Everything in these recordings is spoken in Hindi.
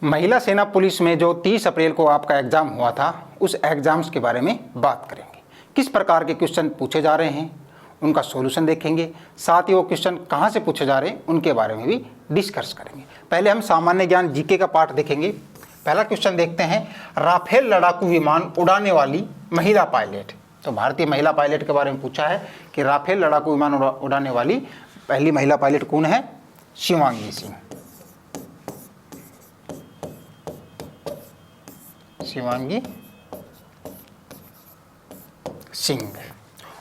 महिला सेना पुलिस में जो 30 अप्रैल को आपका एग्ज़ाम हुआ था, उस एग्ज़ाम्स के बारे में बात करेंगे। किस प्रकार के क्वेश्चन पूछे जा रहे हैं, उनका सॉल्यूशन देखेंगे। साथ ही वो क्वेश्चन कहाँ से पूछे जा रहे हैं उनके बारे में भी डिस्कस करेंगे। पहले हम सामान्य ज्ञान जीके का पार्ट देखेंगे। पहला क्वेश्चन देखते हैं, राफेल लड़ाकू विमान उड़ाने वाली महिला पायलट। तो भारतीय महिला पायलट के बारे में पूछा है कि राफेल लड़ाकू विमान उड़ाने वाली पहली महिला पायलट कौन है? शिवांगी सिंह। शिवांगी सिंह।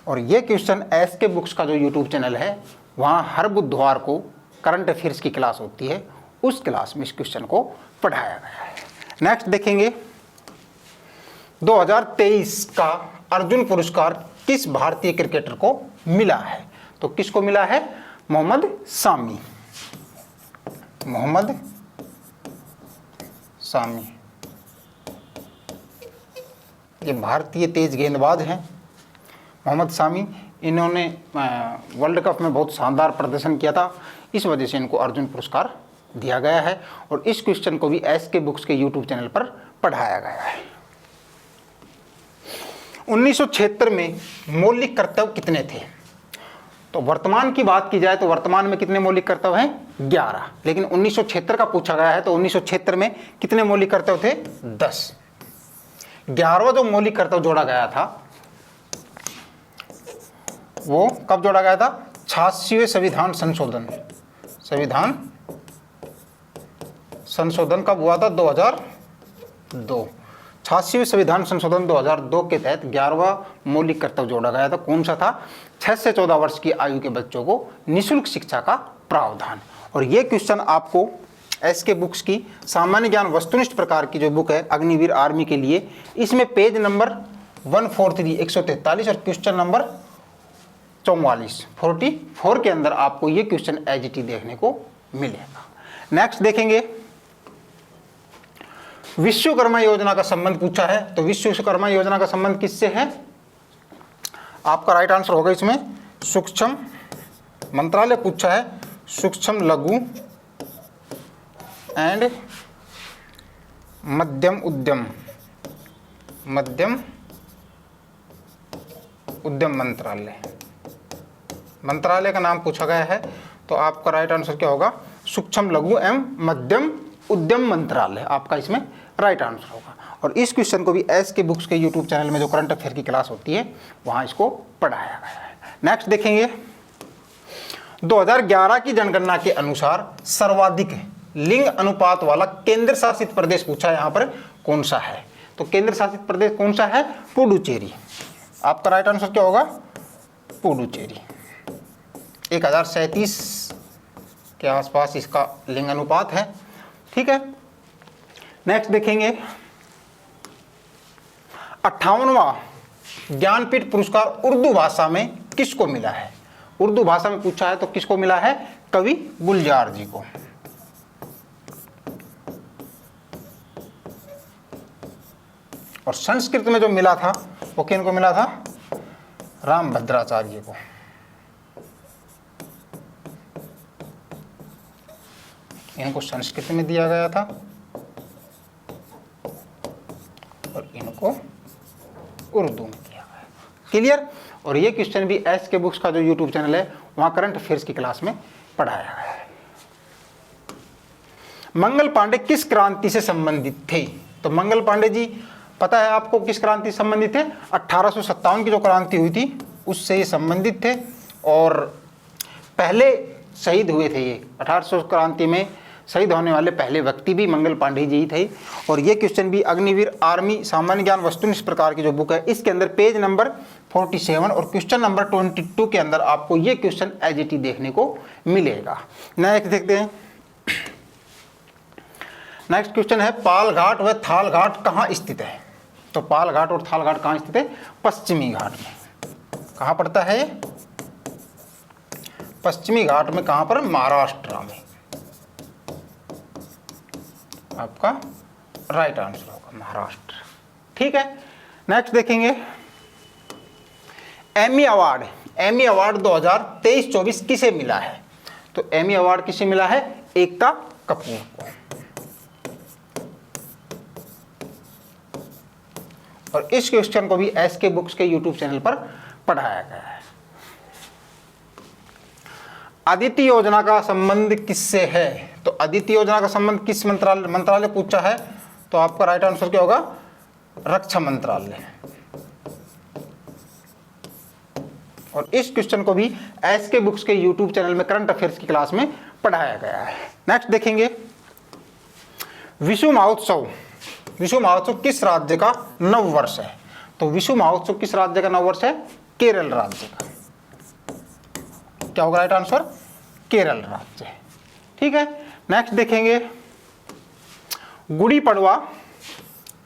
और ये क्वेश्चन एसके बुक्स का जो यूट्यूब चैनल है, वहाँ हर बुधवार को करंट अफेयर्स की क्लास होती है, उस क्लास में इस क्वेश्चन को पढ़ाया गया है। नेक्स्ट देखेंगे, 2023 का अर्जुन पुरस्कार किस भारतीय क्रिकेटर को मिला है? तो किसको मिला है? मोहम्मद सामी। मोहम्मद सामी ये भारतीय तेज गेंदबाज हैं। मोहम्मद सामी, इन्होंने वर्ल्ड कप में बहुत शानदार प्रदर्शन किया था, इस वजह से इनको अर्जुन पुरस्कार दिया गया है। और इस क्वेश्चन को भी एसके बुक्स के यूट्यूब चैनल पर पढ़ाया गया है। 1976 में मौलिक कर्तव्य कितने थे? तो वर्तमान की बात की जाए तो वर्तमान में कितने मौलिक कर्तव्य हैं? 11। लेकिन 1976 का पूछा गया है तो 1976 में कितने मौलिक कर्तव्य थे? 10। 11वां जो मौलिक कर्तव्य जोड़ा गया था वो कब जोड़ा गया था? 86वें संविधान संशोधन। संविधान संशोधन कब हुआ था? 2002। 86वें संविधान संशोधन 2002 के तहत 11वां मौलिक कर्तव्य जोड़ा गया था। कौन सा था? 6 से 14 वर्ष की आयु के बच्चों को निःशुल्क शिक्षा का प्रावधान। और ये क्वेश्चन आपको एसके बुक्स की सामान्य ज्ञान वस्तुनिष्ठ प्रकार की जो बुक है अग्निवीर आर्मी के लिए, इसमें पेज नंबर 143 और क्वेश्चन नंबर 44 के अंदर आपको ये क्वेश्चन एजीटी देखने को मिलेगा। नेक्स्ट देखेंगे, विश्वकर्मा योजना का संबंध पूछा है। तो विश्वकर्मा योजना का संबंध किससे है? आपका राइट आंसर होगा इसमें सूक्ष्म मंत्रालय पूछा है, सूक्ष्म लघु एंड मध्यम उद्यम मंत्रालय का नाम पूछा गया है। तो आपका राइट आंसर क्या होगा? सूक्ष्म लघु एवं मध्यम उद्यम मंत्रालय आपका इसमें राइट आंसर होगा। और इस क्वेश्चन को भी एसके बुक्स के यूट्यूब चैनल में जो करंट अफेयर की क्लास होती है वहाँ इसको पढ़ाया गया है। नेक्स्ट देखेंगे, 2011 की जनगणना के अनुसार सर्वाधिक लिंग अनुपात वाला केंद्र शासित प्रदेश पूछा है, यहाँ पर कौन सा है? तो केंद्र शासित प्रदेश कौन सा है? पुडुचेरी। आपका राइट आंसर क्या होगा? पुडुचेरी। 1037 के आसपास इसका लिंग अनुपात है। ठीक है। नेक्स्ट देखेंगे, 58वां ज्ञानपीठ पुरस्कार उर्दू भाषा में किसको मिला है? उर्दू भाषा में पूछा है तो किसको मिला है? कवि गुलजार जी को। और संस्कृत में जो मिला था वो किनको मिला था? रामभद्राचार्य को। इनको संस्कृत में दिया गया था और इनको उर्दू में दिया गया। क्लियर? और ये क्वेश्चन भी एसके बुक्स का जो यूट्यूब चैनल है वहाँ करंट अफेयर्स की क्लास में पढ़ाया गया है। मंगल पांडे किस क्रांति से संबंधित थे? तो मंगल पांडे जी पता है आपको किस क्रांति से संबंधित थे? 1857 की जो क्रांति हुई थी उससे ये संबंधित थे और पहले शहीद हुए थे। ये 1800 क्रांति में शहीद होने वाले पहले व्यक्ति भी मंगल पांडे जी ही थे। और ये क्वेश्चन भी अग्निवीर आर्मी सामान्य ज्ञान वस्तुनिष्ठ प्रकार की जो बुक है इसके अंदर पेज नंबर 47 और क्वेश्चन नंबर 22 के अंदर आपको ये क्वेश्चन एजीटी देखने को मिलेगा। नेक्स्ट देखते हैं। नेक्स्ट क्वेश्चन है, पाल घाट व थाल घाट कहाँ स्थित है? तो पाल घाट और थाल घाट कहाँ स्थित है? पश्चिमी घाट में। कहाँ पड़ता है? पश्चिमी घाट में। कहाँ पर? महाराष्ट्र में। आपका राइट आंसर होगा महाराष्ट्र। ठीक है। नेक्स्ट देखेंगे, एमी अवार्ड 2023-24 किसे मिला है? तो एमी अवार्ड किसे मिला है? एकता कपूर को। और इस क्वेश्चन को भी एसके बुक्स के यूट्यूब चैनल पर पढ़ाया गया है। अदिति योजना का संबंध किससे है? तो अदिति योजना का संबंध किस मंत्रालय पूछा है? तो आपका राइट आंसर क्या होगा? रक्षा मंत्रालय। और इस क्वेश्चन को भी एसके बुक्स के यूट्यूब चैनल में करंट अफेयर्स की क्लास में पढ़ाया गया है। नेक्स्ट देखेंगे, विश्व महोत्सव। विश्व महोत्सव किस राज्य का नव वर्ष है? तो विश्व महोत्सव किस राज्य का नव वर्ष है? केरल राज्य का। क्या होगा राइट आंसर? केरल राज्य। ठीक है, नेक्स्ट देखेंगे, गुड़ी पड़वा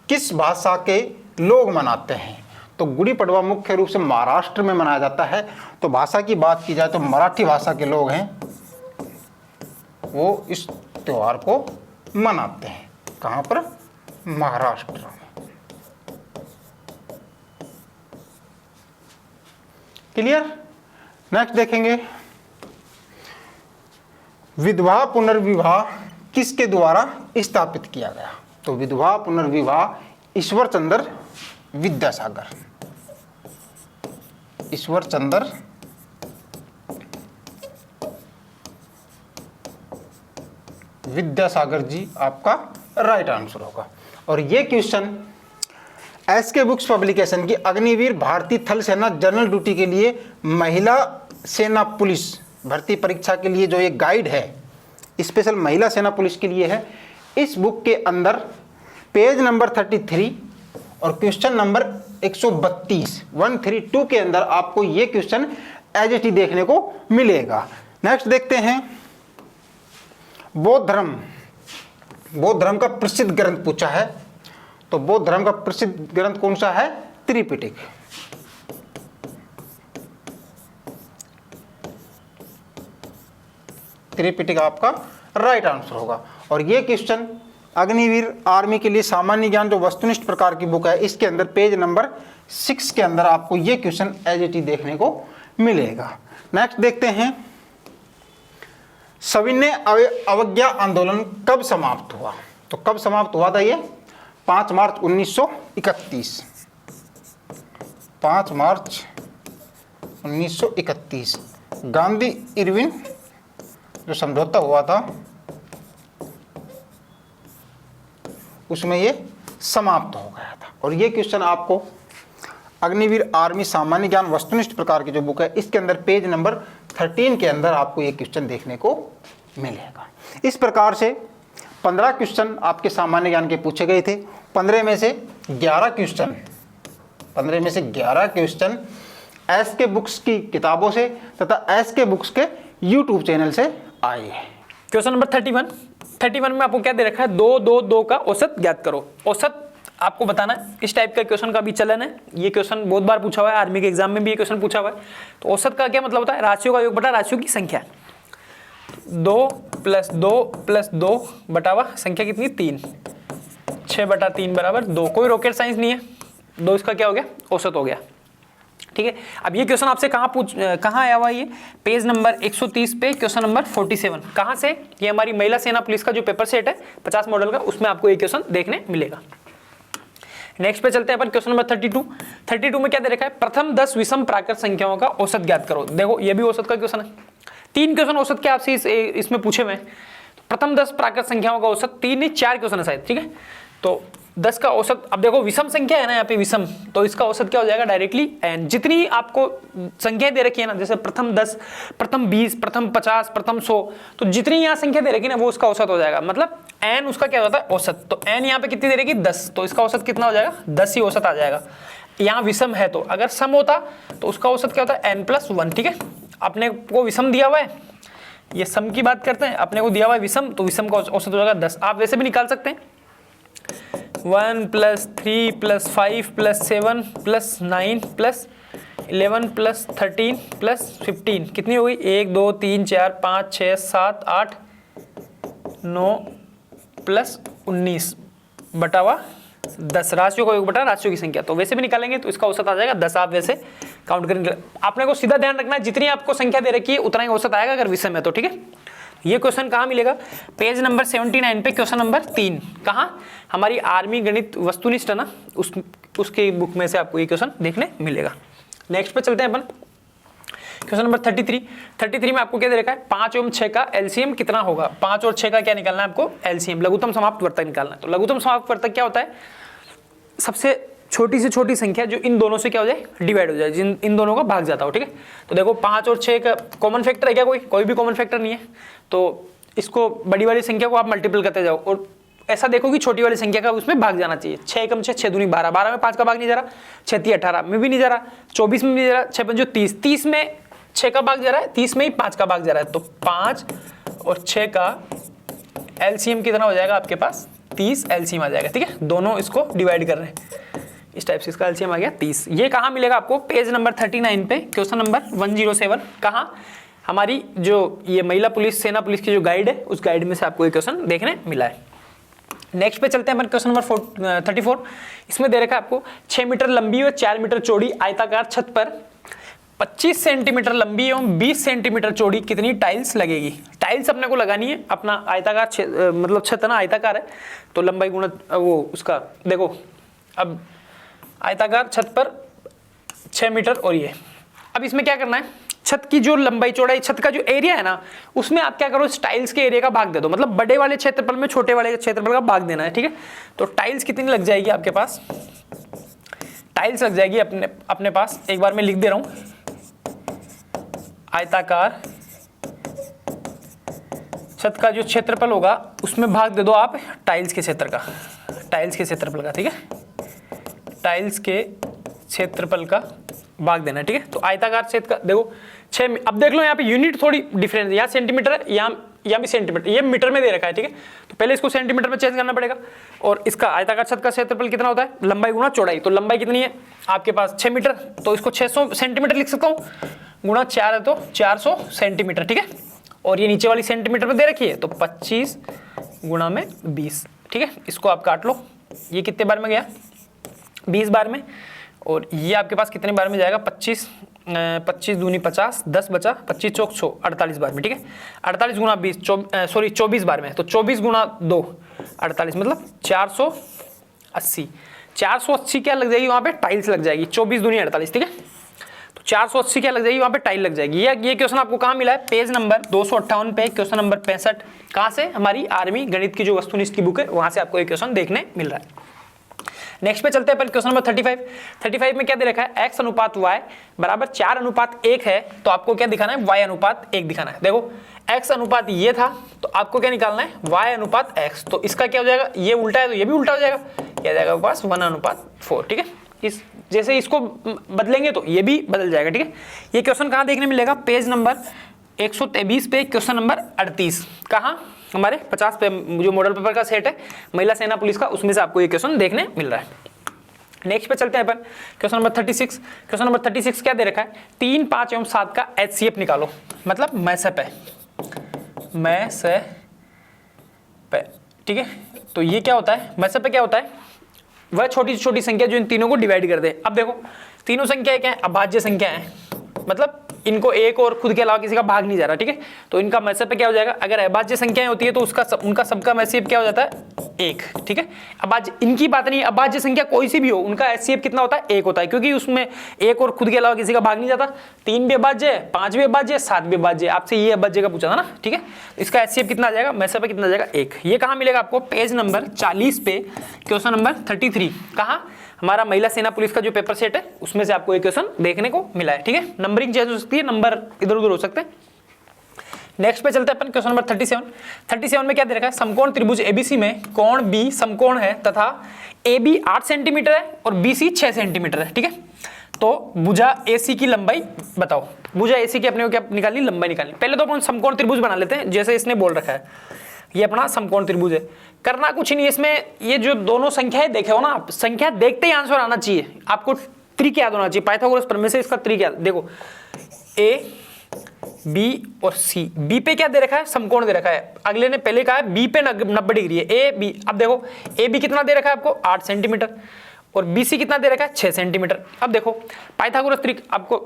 किस भाषा के लोग मनाते हैं? तो गुड़ी पड़वा मुख्य रूप से महाराष्ट्र में मनाया जाता है। तो भाषा की बात की जाए तो मराठी भाषा के लोग हैं वो इस त्योहार को मनाते हैं। कहां पर? महाराष्ट्र में। क्लियर? नेक्स्ट देखेंगे, विधवा पुनर्विवाह किसके द्वारा स्थापित किया गया? तो विधवा पुनर्विवाह ईश्वर चंद्र विद्यासागर। ईश्वर चंद्र विद्यासागर जी आपका राइट आंसर होगा। और ये क्वेश्चन एसके बुक्स पब्लिकेशन की अग्निवीर भारतीय थल सेना जनरल ड्यूटी के लिए महिला सेना पुलिस भर्ती परीक्षा के लिए जो एक गाइड है, स्पेशल महिला सेना पुलिस के लिए है। इस बुक के अंदर पेज नंबर 33 और क्वेश्चन नंबर 132 के अंदर आपको ये क्वेश्चन एज इट इज देखने को मिलेगा। नेक्स्ट देखते हैं, बौद्ध धर्म का प्रसिद्ध ग्रंथ पूछा है। तो बौद्ध धर्म का प्रसिद्ध ग्रंथ कौन सा है? त्रिपिटक। त्रिपिटक आपका राइट आंसर होगा। और ये क्वेश्चन अग्निवीर आर्मी के लिए सामान्य ज्ञान जो वस्तुनिष्ठ प्रकार की बुक है, इसके अंदर पेज नंबर 6 के अंदर आपको ये क्वेश्चन एज इट इज देखने को मिलेगा। नेक्स्ट देखते हैं, सविनय अवज्ञा आंदोलन कब समाप्त हुआ? तो कब समाप्त हुआ था ये? 5 मार्च 1931। 5 मार्च 1931 गांधी इरविन जो समझौता हुआ था उसमें ये समाप्त हो गया था। और ये क्वेश्चन आपको अग्निवीर आर्मी सामान्य ज्ञान वस्तुनिष्ठ प्रकार की जो बुक है, इसके अंदर पेज नंबर 13 के अंदर आपको ये क्वेश्चन देखने को मिलेगा। इस प्रकार से 15 क्वेश्चन आपके सामान्य ज्ञान के पूछे गए थे। 15 में से 11 क्वेश्चन एसके बुक्स की किताबों से तथा एसके बुक्स के यूट्यूब चैनल से आए हैं। क्वेश्चन नंबर 31 में आपको क्या दे रखा है? 2 2 2 का औसत ज्ञात करो। औसत आपको बताना है। इस टाइप का क्वेश्चन का भी चलन है। ये क्वेश्चन बहुत बार पूछा हुआ है, आर्मी के एग्जाम में भी ये क्वेश्चन पूछा हुआ है। तो औसत का क्या मतलब होता है? राशियों का योग बटा राशियों की संख्या। 2 + 2 + 2 बटावा संख्या कितनी? 3। 6/3 बराबर 2। कोई रॉकेट साइंस नहीं है। 2 इसका क्या हो गया? औसत हो गया। ठीक है, अब ये क्वेश्चन आपसे कहाँ आया हुआ? ये पेज नंबर 130 पे क्वेश्चन नंबर 47 कहाँ से? ये हमारी महिला सेना पुलिस का जो पेपर सेट है 50 मॉडल का, उसमें आपको ये क्वेश्चन देखने मिलेगा। नेक्स्ट पे चलते हैं अपन, क्वेश्चन नंबर 32 में क्या दे रखा है? प्रथम 10 विषम प्राकृत संख्याओं का औसत ज्ञात करो। देखो ये भी औसत का क्वेश्चन है। 3 क्वेश्चन औसत के आपसे इसमें पूछे हुए हैं। प्रथम 10 प्राकृत संख्याओं का औसत 3 नहीं 4 क्वेश्चन है शायद। ठीक है, तो 10 का औसत, अब देखो विषम संख्या है ना यहाँ पे विषम, तो इसका औसत क्या हो जाएगा? Directly n। जितनी आपको संख्याएं दे रखी है ना, जैसे प्रथम 10, प्रथम 20, प्रथम 50, प्रथम 100, तो जितनी यहाँ संख्या दे रखी है ना वो उसका औसत हो जाएगा। मतलब n उसका क्या होता है? औसत। तो n यहाँ पे कितनी दे रखी? 10, तो इसका औसत कितना हो जाएगा? 10 ही औसत आ जाएगा। यहाँ विषम है, तो अगर सम होता तो उसका औसत क्या होता है? n+1। ठीक है, अपने को विषम दिया हुआ है, ये सम की बात करते हैं, अपने को दिया हुआ है विषम, तो विषम का औसत हो जाएगा 10। आप वैसे भी निकाल सकते हैं, 1 + 3 + 5 + 7 + 9 + 11 + 13 + 15 कितनी हो गई? 1 2 3 4 5 6 7 8 9 + 19 बटावा 10। राशियों का योग बटा राशियों की संख्या, तो वैसे भी निकालेंगे तो इसका औसत आ जाएगा 10। आप वैसे काउंट करेंगे, आपने को सीधा ध्यान रखना है जितनी आपको संख्या दे रखी है उतना ही औसत आएगा अगर विषम है तो। ठीक है, ये क्वेश्चन कहाँ मिलेगा? पेज नंबर 79 पे क्वेश्चन नंबर 3। कहाँ? हमारी आर्मी गणित वस्तुनिष्ठ है ना, उसके बुक में से आपको ये क्वेश्चन देखने मिलेगा। नेक्स्ट पे चलते हैं अपन, क्वेश्चन नंबर 33 में आपको क्या दे रखा है? 5 एवं 6 का एलसीएम कितना होगा? 5 और 6 का क्या निकालना है आपको? एलसीएम, लघुत्तम समाप्त वर्तक निकालना है। तो लघुत्तम समाप्त वर्तक क्या होता है? सबसे छोटी से छोटी संख्या जो इन दोनों से क्या हो जाए? डिवाइड हो जाए, जिन इन दोनों का भाग जाता हो। ठीक है, तो देखो 5 और 6 का कॉमन फैक्टर है क्या? कोई भी कॉमन फैक्टर नहीं है, तो इसको बड़ी वाली संख्या को आप मल्टीपल करते जाओ और ऐसा देखो कि छोटी वाली संख्या का उसमें भाग जाना चाहिए। 6 कम 6 दूनी 12, 12 में 5 का भाग नहीं जा रहा, 6 3 18 में भी नहीं जा रहा, 24 में भी नहीं जा रहा, 6 5 30, 30 में 6 का भाग जा रहा है, 30 में ही 5 का भाग जा रहा है। तो 5 और 6 का एलसीएम कितना हो जाएगा आपके पास? 30 एलसीएम आ जाएगा। ठीक है, दोनों इसको डिवाइड कर रहे हैं, इस टाइप से इसका एलसीएम आ गया 30। ये कहाँ मिलेगा आपको? पेज नंबर 39 पे क्वेश्चन नंबर 107। कहाँ? हमारी जो ये महिला पुलिस, सेना पुलिस की जो गाइड है, उस गाइड में से आपको ये क्वेश्चन देखने मिला है। नेक्स्ट पे चलते हैं अपन, क्वेश्चन नंबर 34। इसमें दे रखा है आपको 6 मीटर लंबी और 4 मीटर चौड़ी आयताकार छत पर 25 सेंटीमीटर लंबी एवं 20 सेंटीमीटर चौड़ी कितनी टाइल्स लगेगी? टाइल्स अपने को लगानी है, अपना आयताकार मतलब छत ना आयताकार है, तो लंबाई गुणा वो उसका देखो, अब आयताकार छत पर 6 मीटर और ये, अब इसमें क्या करना है? छत की जो लंबाई चौड़ाई, छत का जो एरिया है ना, उसमें आप क्या करो? टाइल्स के एरिया का भाग दे दो, मतलब बड़े वाले क्षेत्रफल में छोटे वाले क्षेत्रफल का भाग देना है। ठीक है, तो टाइल्स कितनी लग जाएगी आपके पास? टाइल्स लग जाएगी अपने पास, एक बार मैं लिख दे रहा हूं, आयताकार छत का जो क्षेत्रफल होगा उसमें भाग दे दो आप टाइल्स के क्षेत्र का, टाइल्स के क्षेत्रफल का। ठीक है, टाइल्स के क्षेत्रफल का भाग देना। ठीक है, तो आयताकार क्षेत्र का देखो 6, अब देख लो यहाँ पे यूनिट थोड़ी डिफरेंस है, यहाँ सेंटीमीटर है, यहाँ भी सेंटीमीटर, ये मीटर में दे रखा है। ठीक है, तो पहले इसको सेंटीमीटर में चेंज करना पड़ेगा। और इसका आयताकार छत का क्षेत्रफल कितना होता है? लंबाई गुणा चौड़ाई, तो लंबाई कितनी है आपके पास? 6 मीटर, तो इसको 600 सेंटीमीटर लिख सकता हूँ, गुणा 4 है तो 400 सेंटीमीटर। ठीक है, और ये नीचे वाली सेंटीमीटर में दे रखी है, तो 25 गुणा में 20। ठीक है, इसको आप काट लो, ये कितने बार में गया? 20 बार में, और ये आपके पास कितने बार में जाएगा? 25 दूनी 50, 10 बचा, 25 चौक 100, 48 बार में। ठीक है, 48 गुणा 20 24 बार में, तो 24 गुणा 2 48, मतलब 480। 480 क्या लग जाएगी वहाँ पे? टाइल्स लग जाएगी। 24 दूनी 48। ठीक है, तो 480 क्या लग जाएगी वहाँ पे? टाइल लग जाएगी। ये क्वेश्चन आपको कहाँ मिला है? पेज नंबर 258 पे क्वेश्चन नंबर 65। कहाँ से? हमारी आर्मी गणित की जो वस्तुनिष्ठ की बुक है, वहाँ से आपको ये क्वेश्चन देखने मिल रहा है। नेक्स्ट पे चलते हैं अपन, क्वेश्चन नंबर 35 में क्या दे रखा है? x अनुपात y बराबर 4 अनुपात 1 है, तो आपको क्या दिखाना है? y अनुपात 1 दिखाना है। देखो x अनुपात ये था, तो आपको क्या निकालना है? y अनुपात x, तो इसका क्या हो जाएगा? ये उल्टा है तो ये भी उल्टा हो जाएगा, क्या जाएगा आपके पास? 1 अनुपात 4। ठीक है, इस जैसे इसको बदलेंगे तो ये भी बदल जाएगा। ठीक है, ये क्वेश्चन कहाँ देखने मिलेगा? पेज नंबर 123 पे क्वेश्चन नंबर 38। कहाँ? हमारे 50 पे जो मॉडल पेपर का सेट है महिला सेना पुलिस का, उसमें से आपको ये क्वेश्चन देखने मिल रहा है। नेक्स्ट पे चलते हैं अपन, क्वेश्चन नंबर 36। क्वेश्चन नंबर 36 क्या दे रखा है? 3, 5 एवं 7 का HCF निकालो, मतलब मैसअप है, ठीक है, तो ये क्या होता है? मैसअप क्या होता है? वह छोटी से छोटी संख्या जो इन तीनों को डिवाइड कर दे। अब देखो तीनों संख्या क्या है? अभाज्य संख्या है, मतलब इनको एक और खुद के अलावा किसी का भाग नहीं जा रहा। ठीक है, तो इनका मैसअप क्या हो जाएगा? अगर अभाज्य संख्याएं होती है तो उनका सबका मैसअप क्या हो जाता है? 1। ठीक है, अभाज्य इनकी बात नहीं, अभाज्य संख्या कोई सी भी हो, उनका HCF कितना होता है? 1 होता है, क्योंकि उसमें एक और खुद के अलावा किसी का भाग नहीं जाता। 3 भी अभाज्य है, 5 भी अभाज्य है, 7 भी अभाज्य है। आपसे ये अभाज्य का पूछा था ना। ठीक है, इसका HCF कितना आ जाएगा? मैसअप कितना आ जाएगा? 1। ये कहाँ मिलेगा आपको? पेज नंबर 40 पे क्वेश्चन नंबर 33। कहाँ? हमारा महिला सेना पुलिस का जो पेपर सेट है उसमें से आपको एक क्वेश्चन देखने को मिला है। ठीक है, नंबरिंग चेंज हो सकती है, नंबर इधर उधर हो सकते हैं। नेक्स्ट पे चलते हैं अपन, क्वेश्चन नंबर 37 में क्या दे रखा है? समकोण त्रिभुज ABC में कोण B समकोण है तथा AB 8 सेंटीमीटर है और BC 6 सेंटीमीटर है। ठीक है, तो भुजा AC की लंबाई बताओ। भुजा AC की अपने को क्या निकालनी? लंबाई निकालनी। पहले तो अपन समकोण त्रिभुज बना लेते हैं, जैसे इसने बोल रखा है, ये अपना समकोण त्रिभुज है। करना कुछ नहीं, इसमें ये जो दोनों संख्याएं देखे हो ना आप, संख्या देखते ही आंसर आना चाहिए, आपको त्रिक याद होना चाहिए। पाइथागोरस प्रमेय से इसका त्रिक याद। देखो A, B और C। B पे क्या दे रखा है? समकोण दे रखा है। अगले ने पहले कहा है B पे 90 डिग्री है, A B। अब देखो AB कितना दे रखा है आपको? 8 सेंटीमीटर, और BC कितना दे रखा है? 6 सेंटीमीटर। अब देखो पाइथागोरस त्रिक आपको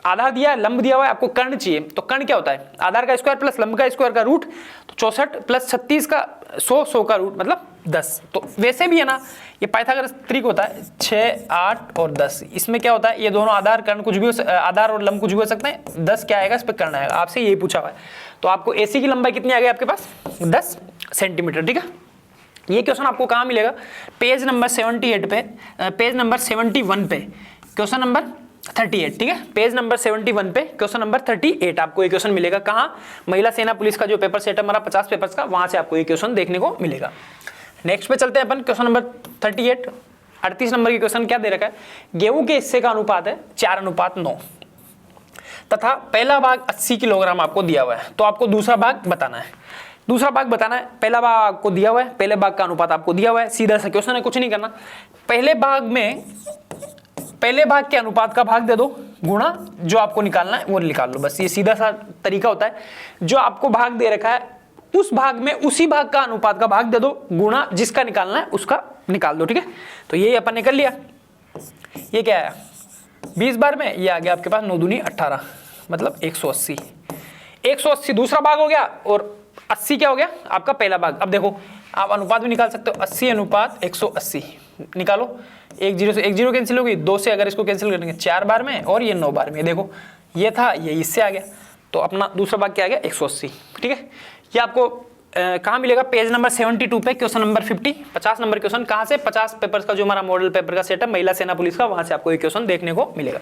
आधार दिया है, लंब दिया हुआ है, आपको कर्ण चाहिए। तो कर्ण क्या होता है? आधार का स्क्वायर प्लस लंब का स्क्वायर का रूट, तो 64 प्लस 36 का 100 का रूट मतलब 10। तो वैसे भी है ना, ये पाइथागोरस त्रिक होता है 6, 8 और 10। इसमें क्या होता है, ये दोनों आधार कर्ण कुछ भी आधार और लंब कुछ भी हो सकते हैं। 10 क्या आएगा, इस पर कर्ण आएगा। आपसे यही पूछा हुआ है। तो आपको एसी की लंबाई कितनी आ गई आपके पास? 10 सेंटीमीटर। ठीक है, ये क्वेश्चन आपको कहाँ मिलेगा? पेज नंबर 78 पे, पेज नंबर 71 पे क्वेश्चन नंबर 38। ठीक है, पेज नंबर 71 पे क्वेश्चन नंबर 38 आपको ये क्वेश्चन मिलेगा। कहाँ? महिला सेना पुलिस का जो पेपर सेट है हमारा 50 पेपर्स का, वहां से आपको ये क्वेश्चन देखने को मिलेगा। नेक्स्ट पे चलते हैं अपन, क्वेश्चन नंबर 38। 38 नंबर की क्वेश्चन क्या दे रखा है? गेहूं के हिस्से का अनुपात है 4:9 तथा पहला भाग 80 किलोग्राम आपको दिया हुआ है। तो आपको दूसरा भाग बताना है। दूसरा भाग बताना है, पहला भाग आपको दिया हुआ है, पहले भाग का अनुपात आपको दिया हुआ है। सीधा सा क्वेश्चन है, कुछ नहीं करना। पहले भाग में पहले भाग के अनुपात का भाग दे दो, गुणा जो आपको निकालना है वो निकाल लो। बस ये सीधा सा तरीका होता है। जो आपको भाग दे रखा है उस भाग में उसी भाग का अनुपात का भाग दे दो, गुणा जिसका निकालना है उसका निकाल दो। ठीक है, तो ये अपन ने कर लिया। ये क्या आया? 20 बार में ये आ गया आपके पास 9 दूनी 18 मतलब 180। 180 दूसरा भाग हो गया और 80 क्या हो गया? आपका पहला भाग। अब देखो आप अनुपात भी निकाल सकते हो, 80 अनुपात 180 निकालो। 1 0 से 1 0 कैंसिल होगी, 2 से अगर इसको कैंसिल करेंगे 4 बार में और ये 9 बार में। देखो ये था, ये इससे आ गया, तो अपना दूसरा भाग क्या आ गया? 180। ठीक है, ये आपको कहाँ मिलेगा? पेज नंबर 72 पे क्वेश्चन नंबर 50 नंबर क्वेश्चन। कहाँ से? 50 पेपर्स का जो हमारा मॉडल पेपर का सेट है महिला सेना पुलिस का, वहां से आपको ये क्वेश्चन देखने को मिलेगा।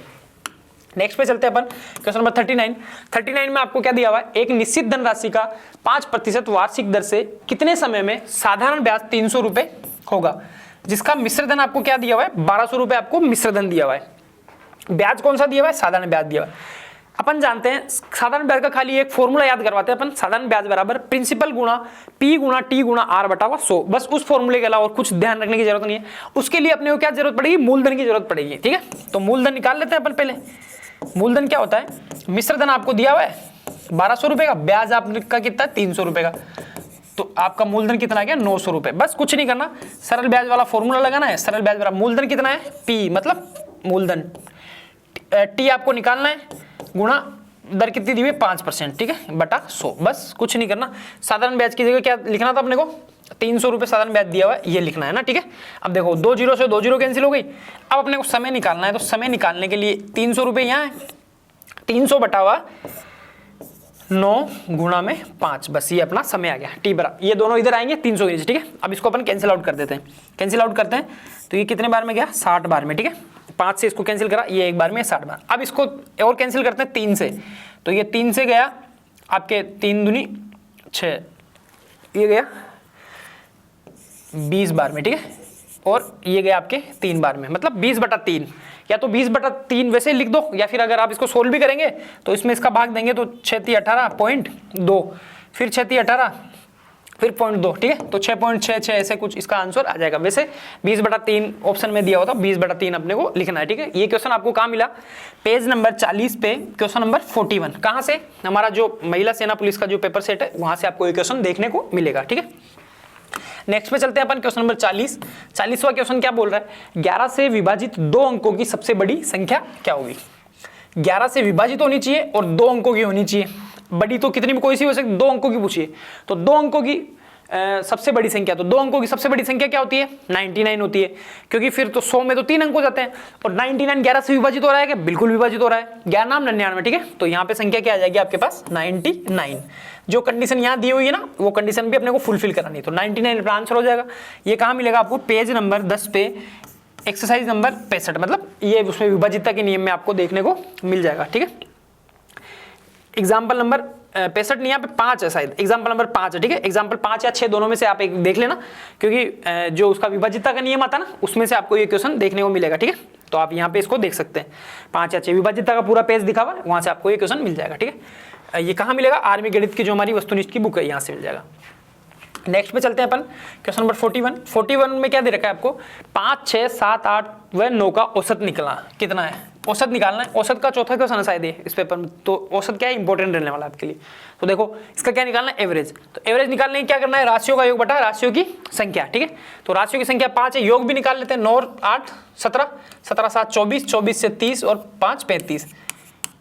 नेक्स्ट पे चलते हैं अपन, क्वेश्चन नंबर 39 में आपको क्या दिया हुआ है? एक निश्चित धनराशि का 5% वार्षिक दर से कितने समय में साधारण ब्याज 300 रुपए होगा, जिसका मिश्र धन आपको क्या दिया हुआ है? 1200 रुपए आपको मिश्र धन दिया हुआ है। ब्याज कौन सा दिया हुआ है? साधारण ब्याज दिया हुआ है। अपन जानते हैं साधारण ब्याज का खाली एक फॉर्मूला याद करवाते हैं अपन। साधारण ब्याज बराबर प्रिंसिपल गुणा P गुणा T गुणा R बटा 100। बस उस फॉर्मूले के अलावा और कुछ ध्यान रखने की जरूरत नहीं है। उसके लिए अपने को क्या जरूरत पड़ेगी? मूलधन की जरूरत पड़ेगी। ठीक है, तो मूलधन निकाल लेते हैं अपन पहले। मूलधन क्या होता है? मिश्र धन आपको दिया हुआ है 1200 रुपए का, ब्याज आपका कितना है? 300 रुपए का। तो आपका मूलधन कितना आ गया? 900 रुपए। बस कुछ नहीं करना, सरल ब्याज वाला फॉर्मूला लगाना है। सरल ब्याज बराबर मूलधन कितना है? P मतलब मूलधन, T आपको निकालना है, गुणा दर कितनी दी हुई? 5%। ठीक है, बटा 100। बस कुछ नहीं करना। साधारण ब्याज की जगह क्या लिखना था अपने को? 300 रुपए साधारण ब्याज दिया हुआ है, ये लिखना है ना। ठीक है, अब देखो 2 0 से 2 0 कैंसिल हो गई। अब अपने को समय निकालना है, तो समय निकालने के लिए 300 रुपए यहाँ है, 300 बटा हुआ 9 गुणा में 5। बस ये अपना समय आ गया। टी बराबर, ये दोनों इधर आएंगे 300 के नीचे। ठीक है, अब इसको अपन कैंसिल आउट कर देते हैं। कैंसिल आउट करते हैं तो ये कितने बार में गया? 60 बार में। ठीक है, 5 से इसको कैंसिल करा, ये एक बार में 60 बार। अब इसको और कैंसिल करते हैं 3 से, तो ये 3 से गया आपके 3 दूनी 6, ये गया 20 बार में। ठीक है, और ये गया आपके 3 बार में, मतलब 20/3। या तो 20/3 वैसे लिख दो, या फिर अगर आप इसको सोल्व भी करेंगे तो इसमें इसका भाग देंगे तो 6 18.2, फिर 6 18, फिर 0.2। ठीक है, तो 6.66 ऐसे कुछ इसका आंसर आ जाएगा। वैसे 20/3 ऑप्शन में दिया होता, 20/3 अपने को लिखना है। ठीक है, ये क्वेश्चन आपको कहाँ मिला? पेज नंबर 40 पे क्वेश्चन नंबर 41। कहाँ से? हमारा जो महिला सेना पुलिस का जो पेपर सेट है वहां से आपको ये क्वेश्चन देखने को मिलेगा। ठीक है, नेक्स्ट पे चलते हैं अपन, क्वेश्चन नंबर 40वां क्वेश्चन क्या बोल रहा है? 11 से विभाजित 2 अंकों की सबसे बड़ी संख्या क्या होगी? 11 से विभाजित होनी चाहिए और 2 अंकों की होनी चाहिए। बड़ी तो कितनी भी कोई सी हो सकती, 2 अंकों की पूछिए। तो 2 अंकों की सबसे बड़ी संख्या, तो 2 अंकों की सबसे बड़ी संख्या क्या होती है? 99 होती है, क्योंकि फिर तो 100 में तो 3 अंक हो जाते हैं। और 99 11 से विभाजित हो रहा है क्या? बिल्कुल विभाजित हो रहा है। 11 99। ठीक है, तो यहाँ पे संख्या क्या आ जाएगी आपके पास? 99। जो कंडीशन यहाँ दी हुई है ना, वो कंडीशन भी अपने को फुलफिल करानी है, तो 99 अपना आंसर हो जाएगा। ये कहाँ मिलेगा आपको? पेज नंबर 10 पे एक्सरसाइज नंबर 65, मतलब ये उसमें विभाजितता के नियम में आपको देखने को मिल जाएगा। ठीक है, एग्जाम्पल नंबर 65 नहीं, यहाँ पे 5 है शायद, एग्जाम्पल नंबर 5 है। ठीक है, एग्जाम्पल 5 या 6 दोनों में से आप एक देख लेना, क्योंकि जो उसका विभाजितता का नियम आता है ना, उसमें से आपको ये क्वेश्चन देखने को मिलेगा। ठीक है, तो आप यहाँ पे इसको देख सकते हैं। 5 या 6 विभाजितता का पूरा पेज दिखा हुआ है, वहां से आपको ये क्वेश्चन मिल जाएगा। ठीक है, ये कहाँ मिलेगा? आर्मी गणित की जो हमारी वस्तुनिष्ठ की बुक है, यहाँ से मिल जाएगा। नेक्स्ट पे चलते हैं अपन, क्वेश्चन नंबर 41 में क्या दे रखा है आपको? 5 6 7 8 व 9 का औसत निकलना कितना है? औसत निकालना है। औसत का चौथा क्वेश्चन है शायद इस पेपर में, तो औसत क्या है? इंपॉर्टेंट रहने वाला आपके लिए। तो देखो इसका क्या निकालना है? एवरेज। तो एवरेज निकालने की क्या करना है? राशियों का योग बटा राशियों की संख्या। ठीक है, तो राशियों की संख्या 5 है, योग भी निकाल लेते हैं। 9 8 17, 17 7 24, 24 से 30 और 5 35।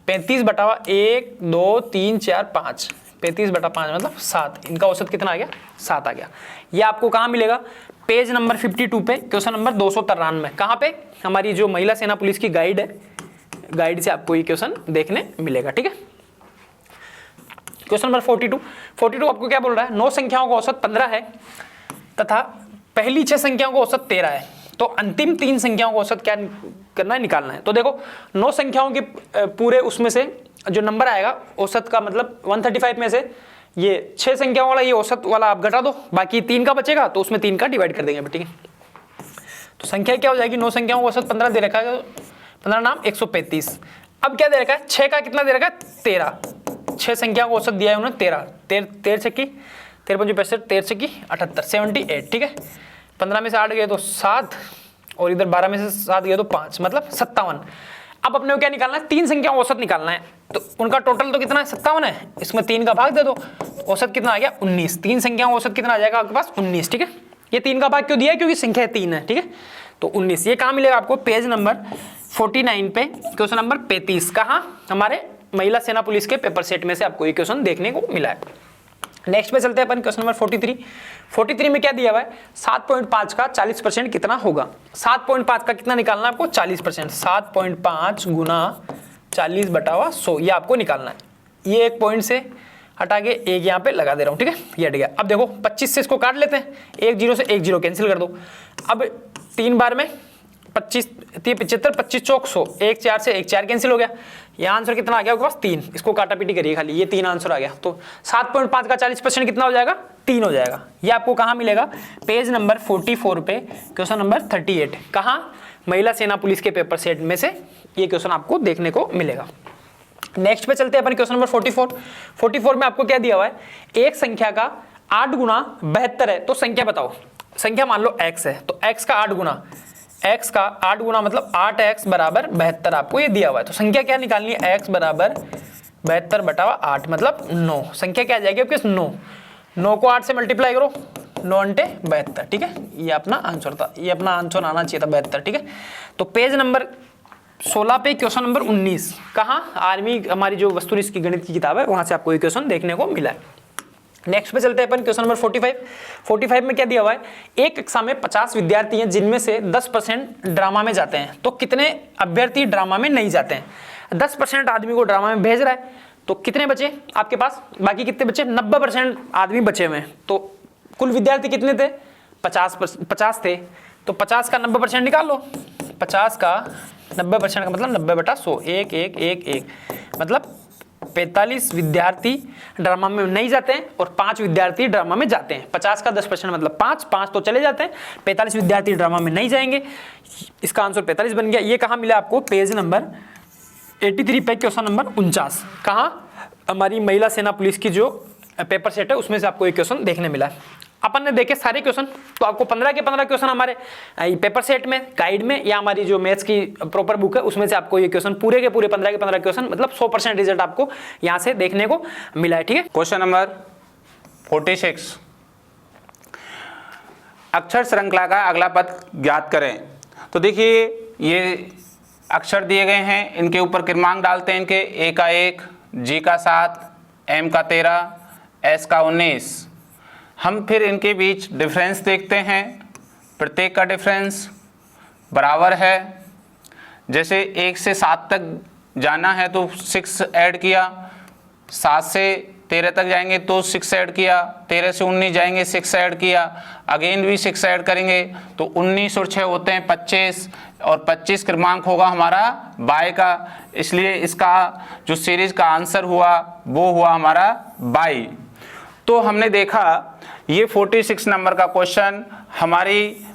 35/1 2 3 4 5, 35/5 मतलब 7, इनका औसत कितना आ गया? 7 आ गया। ये आपको कहाँ मिलेगा? पेज नंबर 52 पे, क्वेश्चन नंबर 293। कहाँ पे? हमारी जो महिला सेना पुलिस की गाइड है, गाइड से आपको ये क्वेश्चन देखने मिलेगा। ठीक है, क्वेश्चन नंबर 42 आपको क्या बोल रहा है? 9 संख्याओं का औसत 15 है तथा पहली 6 संख्याओं का औसत 13 है, तो अंतिम 3 संख्याओं का औसत क्या करना है? निकालना है। तो देखो 9 संख्याओं के पूरे उसमें से जो नंबर आएगा औसत का, मतलब 135 में से ये 6 संख्याओं वाला ये औसत वाला आप घटा दो, बाकी 3 का बचेगा तो उसमें 3 का डिवाइड कर देंगे। ठीक है, तो संख्या क्या हो जाएगी? 9 संख्याओं का औसत 15 दे रखा है, 15 नाम 135। अब क्या दे रखा है? 6 का कितना दे रखा है? 13। 6 संख्या को औसत दिया है उन्होंने 13, 13 छक्की 13 पंजे 65, 13 छक्की 78, 78। ठीक है, 15 में से 8 गए तो 7, और इधर 12 में से 7 गए तो 5, मतलब 57। अब अपने को क्या निकालना है? 3 संख्या औसत निकालना है। तो उनका टोटल तो कितना है? 57 है, इसमें 3 का भाग दे दो, औसत कितना आ गया? 19। 3 संख्या औसत कितना आ जाएगा आपके पास? 19। ठीक है, ये 3 का भाग क्यों दिया है? क्योंकि संख्या 3 है। ठीक है, तो 19। ये कहाँ मिलेगा आपको? पेज नंबर 49 पे, क्वेश्चन नंबर 35। कहाँ? हमारे महिला सेना पुलिस के पेपर सेट में से आपको ये क्वेश्चन देखने को मिला है। नेक्स्ट पे चलते हैं अपन, क्वेश्चन नंबर 43 में क्या दिया हुआ है? 7.5 का 40% कितना होगा? 7.5 का कितना निकालना है आपको? 40%। 7.5 गुना 40/100 ये आपको निकालना है। ये एक पॉइंट से हटा के एक यहाँ पे लगा दे रहा हूँ। ठीक है, ये हट गया। अब देखो 25 से इसको काट लेते हैं, एक जीरो से एक जीरो कैंसिल कर दो। अब 3 बार में 25 3 75, 25 चौक 100, 1 4 से 1 4 कैंसिल हो गया। ये आंसर कितना आ गया आपके पास? 3। इसको काटा पीटी करिए खाली, ये 3 आंसर आ गया। तो 7.5 का 40% कितना हो जाएगा? 3 हो जाएगा। ये आपको कहाँ मिलेगा? पेज नंबर 44 पे, क्वेश्चन नंबर 38। कहाँ? महिला सेना पुलिस के पेपर सेट में से ये क्वेश्चन आपको देखने को मिलेगा। नेक्स्ट पे चलते हैं अपन, क्वेश्चन नंबर 44 में आपको क्या दिया हुआ है? एक संख्या का 8 गुना 72 है, तो संख्या बताओ। संख्या मान लो x है, तो x का 8 गुना, x का 8 गुना मतलब 8x बराबर 72 आपको ये दिया हुआ है। तो संख्या क्या निकालनी है? x बराबर 72/8 मतलब 9। संख्या क्या आ जाएगी आपके? 9 को 8 से मल्टीप्लाई करो, 9 अंटे 72। ठीक है, ये अपना आंसर था, ये अपना आंसर आना चाहिए था 72। ठीक है, तो पेज नंबर 16 पे क्वेश्चन नंबर 19। कहाँ? आर्मी हमारी जो वस्तुनिष्ठ की गणित की किताब है वहां से आपको ये क्वेश्चन देखने को मिला है। नेक्स्ट पे चलते हैं अपन, क्वेश्चन नंबर 45 में क्या दिया हुआ है? एक कक्षा में 50 विद्यार्थी हैं जिनमें से 10% ड्रामा में जाते हैं, तो कितने अभ्यर्थी ड्रामा में नहीं जाते हैं? 10% आदमी को ड्रामा में भेज रहा है, तो कितने बचे आपके पास? बाकी कितने बचे? 90% आदमी बचे हुए हैं। तो कुल विद्यार्थी कितने थे? 50 थे, तो 50 का 90% निकाल लो। 50 का 90% का मतलब 90/100, 1 1 1 1 मतलब 45 विद्यार्थी ड्रामा में नहीं जाते हैं और 5 विद्यार्थी ड्रामा में जाते हैं। 50 का 10% मतलब 5 तो चले जाते हैं, 45 विद्यार्थी ड्रामा में नहीं जाएंगे। इसका आंसर 45 बन गया। ये कहाँ मिला आपको? पेज नंबर 83 पे, क्वेश्चन नंबर 49। कहाँ? हमारी महिला सेना पुलिस की जो पेपर सेट है उसमें से आपको एक क्वेश्चन देखने मिला है। अपन ने देखे सारे क्वेश्चन, तो आपको 15 के 15 क्वेश्चन हमारे पेपर सेट में, गाइड में, या हमारी जो मैथ्स की प्रॉपर बुक है उसमें से आपको ये क्वेश्चन पूरे के पूरे 15 के 15 क्वेश्चन मतलब 100% रिजल्ट आपको यहाँ से देखने को मिला है। ठीक है, क्वेश्चन नंबर 46, अक्षर श्रृंखला का अगला पद ज्ञात करें। तो देखिए ये अक्षर दिए गए हैं, इनके ऊपर क्रमांक डालते हैं इनके, ए का 1, जी का 7, एम का 13, एस का 19। हम फिर इनके बीच डिफरेंस देखते हैं। प्रत्येक का डिफरेंस बराबर है। जैसे 1 से 7 तक जाना है तो 6 ऐड किया, 7 से 13 तक जाएंगे तो 6 ऐड किया, 13 से 19 जाएंगे 6 ऐड किया, अगेन भी 6 ऐड करेंगे तो 19 और 6 होते हैं 25, और 25 क्रमांक होगा हमारा बाय का। इसलिए इसका जो सीरीज का आंसर हुआ वो हुआ हमारा बाई। तो हमने देखा ये 46 नंबर का क्वेश्चन हमारी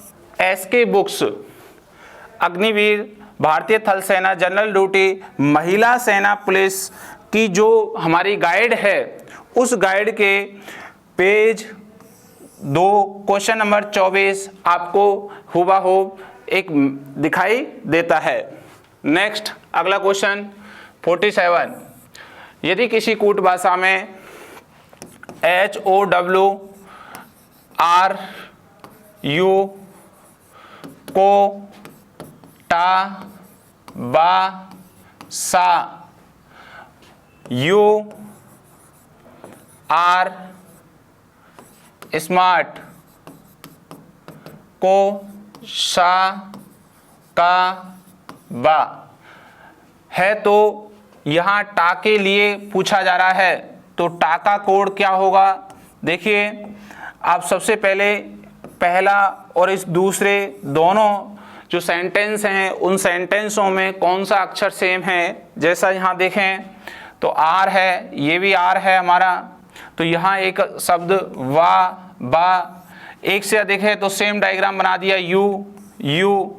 एसके बुक्स अग्निवीर, भारतीय थल सेना, जनरल ड्यूटी, महिला सेना पुलिस की जो हमारी गाइड है उस गाइड के पेज 2 क्वेश्चन नंबर 24 आपको हुबहू एक दिखाई देता है। नेक्स्ट अगला क्वेश्चन 47, यदि किसी कूट भाषा में HOWRU को टा बा सा यू आर स्मार्ट, को सा का बा है। तो यहाँ टा के लिए पूछा जा रहा है, तो टा का कोड क्या होगा? देखिए, आप सबसे पहले पहला और इस दूसरे दोनों जो सेंटेंस हैं उन सेंटेंसों में कौन सा अक्षर सेम है। जैसा यहाँ देखें तो आर है, ये भी आर है हमारा, तो यहाँ एक शब्द वा बा, एक से अधिक है तो सेम डायग्राम बना दिया, यू यू,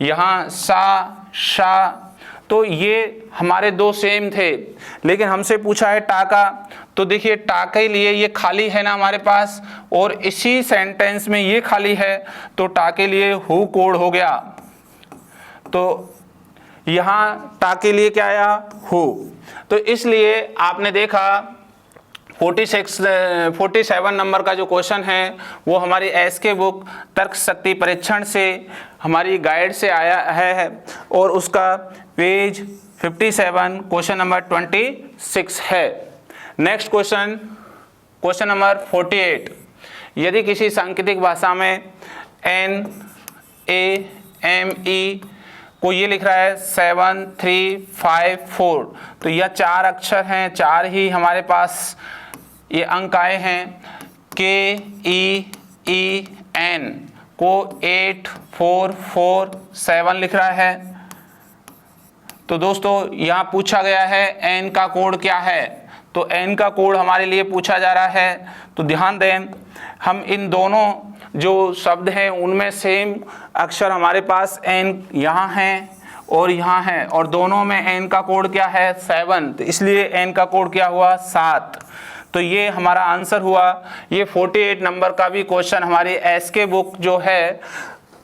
यहाँ सा शा। तो ये हमारे दो सेम थे, लेकिन हमसे पूछा है टा का, तो देखिए टा के लिए ये खाली है ना हमारे पास, और इसी सेंटेंस में ये खाली है, तो टा के लिए हु कोड हो गया। तो यहाँ टा के लिए क्या आया? हु। तो इसलिए आपने देखा 47 नंबर का जो क्वेश्चन है वो हमारी एसके बुक तर्क शक्ति परीक्षण से हमारी गाइड से आया है, और उसका पेज 57 क्वेश्चन नंबर 26 है। Next question, question number 48। यदि किसी सांकेतिक भाषा में NAME को ये लिख रहा है 7354, तो यह 4 अक्षर हैं, 4 ही हमारे पास ये अंक आए हैं। KEEN को 8447 लिख रहा है। तो दोस्तों यहाँ पूछा गया है N का कोड क्या है, तो N का कोड हमारे लिए पूछा जा रहा है। तो ध्यान दें, हम इन दोनों जो शब्द हैं उनमें सेम अक्षर हमारे पास N यहाँ हैं और यहाँ है, और दोनों में N का कोड क्या है? 7, तो इसलिए N का कोड क्या हुआ? 7। तो ये हमारा आंसर हुआ। ये 48 नंबर का भी क्वेश्चन हमारी एसके बुक जो है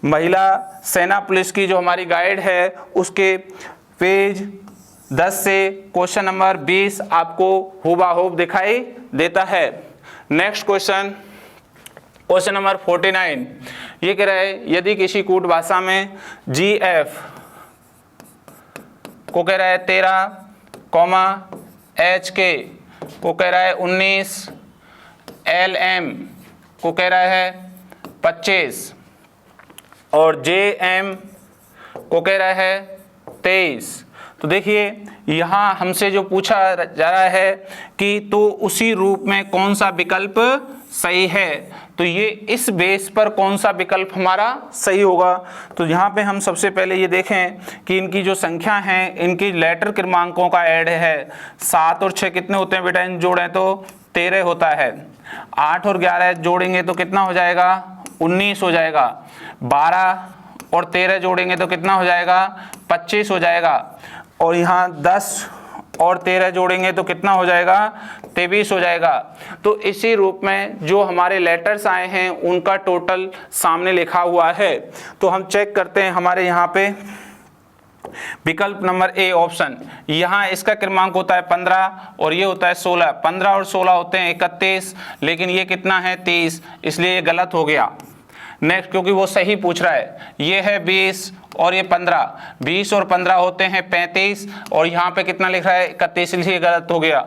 महिला सेना पुलिस की जो हमारी गाइड है उसके पेज 10 से क्वेश्चन नंबर 20 आपको हुबहू दिखाई देता है। Next question, question number 49। ये कह रहा है यदि किसी कूट भाषा में GF को कह रहा है 13, HK को कह रहा है 19, LM को कह रहा है 25 और JM को कह रहा है 23। तो देखिए यहाँ हमसे जो पूछा जा रहा है कि तो उसी रूप में कौन सा विकल्प सही है, तो ये इस बेस पर कौन सा विकल्प हमारा सही होगा। तो यहाँ पे हम सबसे पहले ये देखें कि इनकी जो संख्या है इनकी लेटर क्रमांकों का ऐड है। 7 और 6 कितने होते हैं बेटा, इन जोड़ें तो 13 होता है। 8 और 11 जोड़ेंगे तो कितना हो जाएगा? 19 हो जाएगा। 12 और 13 जोड़ेंगे तो कितना हो जाएगा? 25 हो जाएगा। और यहाँ 10 और 13 जोड़ेंगे तो कितना हो जाएगा? 23 हो जाएगा। तो इसी रूप में जो हमारे लेटर्स आए हैं उनका टोटल सामने लिखा हुआ है। तो हम चेक करते हैं हमारे यहाँ पे विकल्प नंबर ए ऑप्शन, यहाँ इसका क्रमांक होता है 15 और ये होता है 16। 15 और 16 होते हैं 31, लेकिन ये कितना है? 30, इसलिए ये गलत हो गया। नेक्स्ट, क्योंकि वो सही पूछ रहा है, ये है 20 और ये 15। 20 और 15 होते हैं 35 और यहाँ पे कितना लिख रहा है? 31, इसलिए गलत हो गया।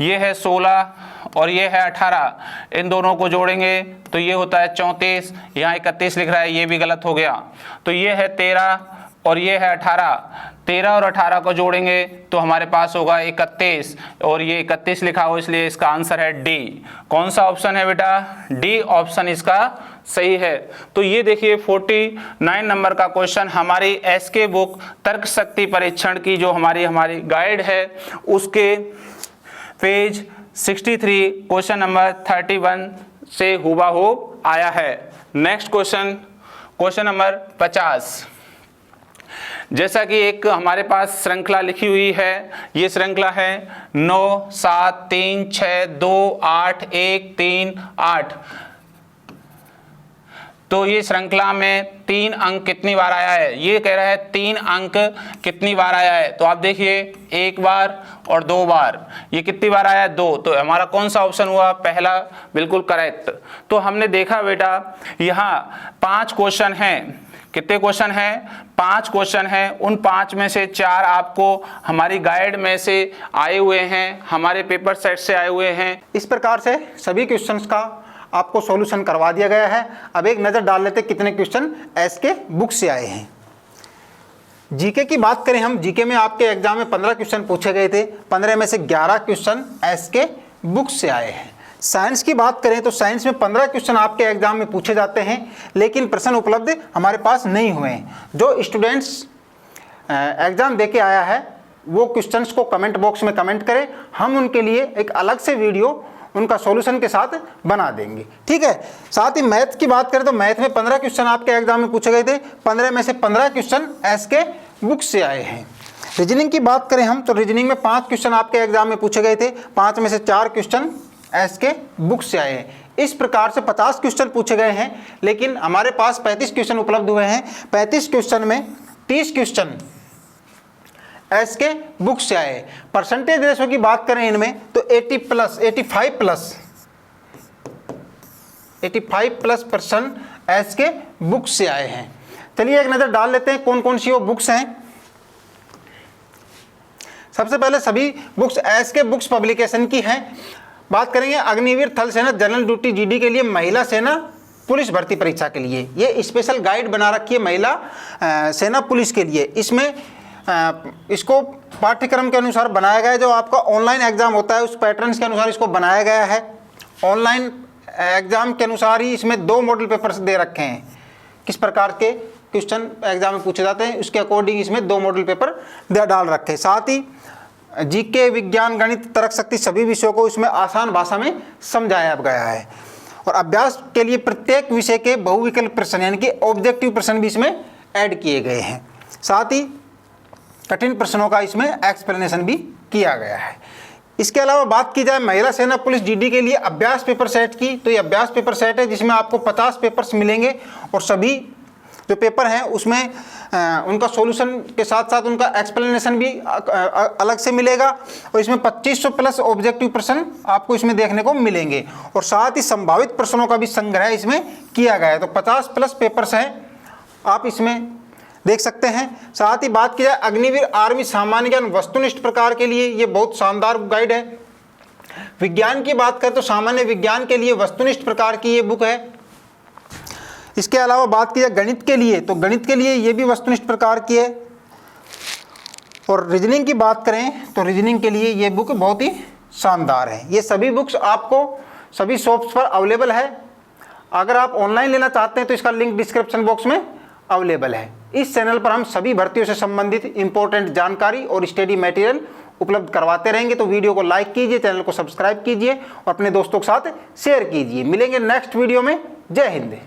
ये है 16 और ये है 18, इन दोनों को जोड़ेंगे तो ये होता है 34, यहाँ 31 लिख रहा है, ये भी गलत हो गया। तो ये है 13 और ये है 18, 13 और 18 को जोड़ेंगे तो हमारे पास होगा 31 और ये 31 लिखा हो, इसलिए इसका आंसर है डी। कौन सा ऑप्शन है बेटा? डी ऑप्शन इसका सही है। तो ये देखिए 49 नंबर का क्वेश्चन हमारी एसके बुक तर्क शक्ति परीक्षण की जो हमारी गाइड है उसके पेज 63 क्वेश्चन नंबर 31 से हुबहू आया है। Next question, question number 50। जैसा कि एक हमारे पास श्रृंखला लिखी हुई है, ये श्रृंखला है 9 7 3 6 2 8 1 3 8। तो ये श्रृंखला में 3 अंक कितनी बार आया है, ये कह रहा है 3 अंक कितनी बार आया है। तो आप देखिए 1 बार और 2 बार, ये कितनी बार आया है 2, तो हमारा कौन सा ऑप्शन हुआ, पहला बिल्कुल करेक्ट। तो हमने देखा बेटा यहाँ 5 क्वेश्चन हैं, कितने क्वेश्चन हैं, 5 क्वेश्चन हैं। उन 5 में से 4 आपको हमारी गाइड में से आए हुए हैं, हमारे पेपर सेट से आए हुए हैं। इस प्रकार से सभी क्वेश्चंस का आपको सॉल्यूशन करवा दिया गया है। अब एक नज़र डाल लेते कितने क्वेश्चन एसके बुक से आए हैं। जीके की बात करें हम, जीके में आपके एग्जाम में 15 क्वेश्चन पूछे गए थे, 15 में से 11 क्वेश्चन एसके बुक से आए हैं। साइंस की बात करें तो साइंस में 15 क्वेश्चन आपके एग्जाम में पूछे जाते हैं, लेकिन प्रश्न उपलब्ध हमारे पास नहीं हुए हैं। जो स्टूडेंट्स एग्जाम देके आया है वो क्वेश्चंस को कमेंट बॉक्स में कमेंट करें, हम उनके लिए एक अलग से वीडियो उनका सॉल्यूशन के साथ बना देंगे, ठीक है। साथ ही मैथ की बात करें तो मैथ में 15 क्वेश्चन आपके एग्जाम में पूछे गए थे, 15 में से 15 क्वेश्चन एसके बुक से आए हैं। रीजनिंग की बात करें हम तो रीजनिंग में 5 क्वेश्चन आपके एग्जाम में पूछे गए थे, 5 में से 4 क्वेश्चन एसके बुक से आए हैं। इस प्रकार से 50 क्वेश्चन पूछे गए हैं, लेकिन हमारे पास 35 क्वेश्चन उपलब्ध हुए हैं। 35 क्वेश्चन में 30 क्वेश्चन एसके बुक से आए। परसेंटेज रेशो की बात करें इनमें तो 85 प्लस परसेंट एसके बुक से आए हैं। चलिए एक नज़र डाल लेते हैं कौन कौन सी वो बुक्स हैं। सबसे पहले सभी बुक्स एसके बुक्स पब्लिकेशन की हैं। बात करेंगे अग्निवीर थल सेना जनरल ड्यूटी जीडी के लिए, महिला सेना पुलिस भर्ती परीक्षा के लिए। ये स्पेशल गाइड बना रखी है महिला सेना पुलिस के लिए। इसमें इसको पाठ्यक्रम के अनुसार बनाया गया है, जो आपका ऑनलाइन एग्जाम होता है उस पैटर्न्स के अनुसार इसको बनाया गया है। ऑनलाइन एग्जाम के अनुसार ही इसमें 2 मॉडल पेपर्स दे रखे हैं, किस प्रकार के क्वेश्चन एग्जाम में पूछे जाते हैं उसके अकॉर्डिंग इसमें 2 मॉडल पेपर डाल रखे हैं। साथ ही जीके, विज्ञान, गणित, तर्क शक्ति सभी विषयों को इसमें आसान भाषा में समझाया गया है। और अभ्यास के लिए प्रत्येक विषय के बहुविकल्प प्रश्न यानी कि ऑब्जेक्टिव प्रश्न भी इसमें ऐड किए गए हैं। साथ ही कठिन प्रश्नों का इसमें एक्सप्लेनेशन भी किया गया है। इसके अलावा बात की जाए महिला सेना पुलिस जीडी के लिए अभ्यास पेपर सेट की, तो ये अभ्यास पेपर सेट है जिसमें आपको 50 पेपर्स मिलेंगे और सभी जो पेपर हैं उसमें उनका सॉल्यूशन के साथ साथ उनका एक्सप्लेनेशन भी अलग से मिलेगा। और इसमें 2500 प्लस ऑब्जेक्टिव प्रश्न आपको इसमें देखने को मिलेंगे और साथ ही संभावित प्रश्नों का भी संग्रह इसमें किया गया है। तो 50 प्लस पेपर्स हैं, आप इसमें देख सकते हैं। साथ ही बात की जाए अग्निवीर आर्मी सामान्य ज्ञान वस्तुनिष्ठ प्रकार के लिए ये बहुत शानदार गाइड है। विज्ञान की बात करें तो सामान्य विज्ञान के लिए वस्तुनिष्ठ प्रकार की ये बुक है। इसके अलावा बात की जाए गणित के लिए तो गणित के लिए ये भी वस्तुनिष्ठ प्रकार की है। और रीजनिंग की बात करें तो रीजनिंग के लिए ये बुक बहुत ही शानदार है। ये सभी बुक्स आपको सभी शॉप्स पर अवेलेबल है। अगर आप ऑनलाइन लेना चाहते हैं तो इसका लिंक डिस्क्रिप्शन बॉक्स में अवेलेबल है। इस चैनल पर हम सभी भर्तियों से संबंधित इंपॉर्टेंट जानकारी और स्टडी मटेरियल उपलब्ध करवाते रहेंगे। तो वीडियो को लाइक कीजिए, चैनल को सब्सक्राइब कीजिए और अपने दोस्तों के साथ शेयर कीजिए। मिलेंगे नेक्स्ट वीडियो में। जय हिंद।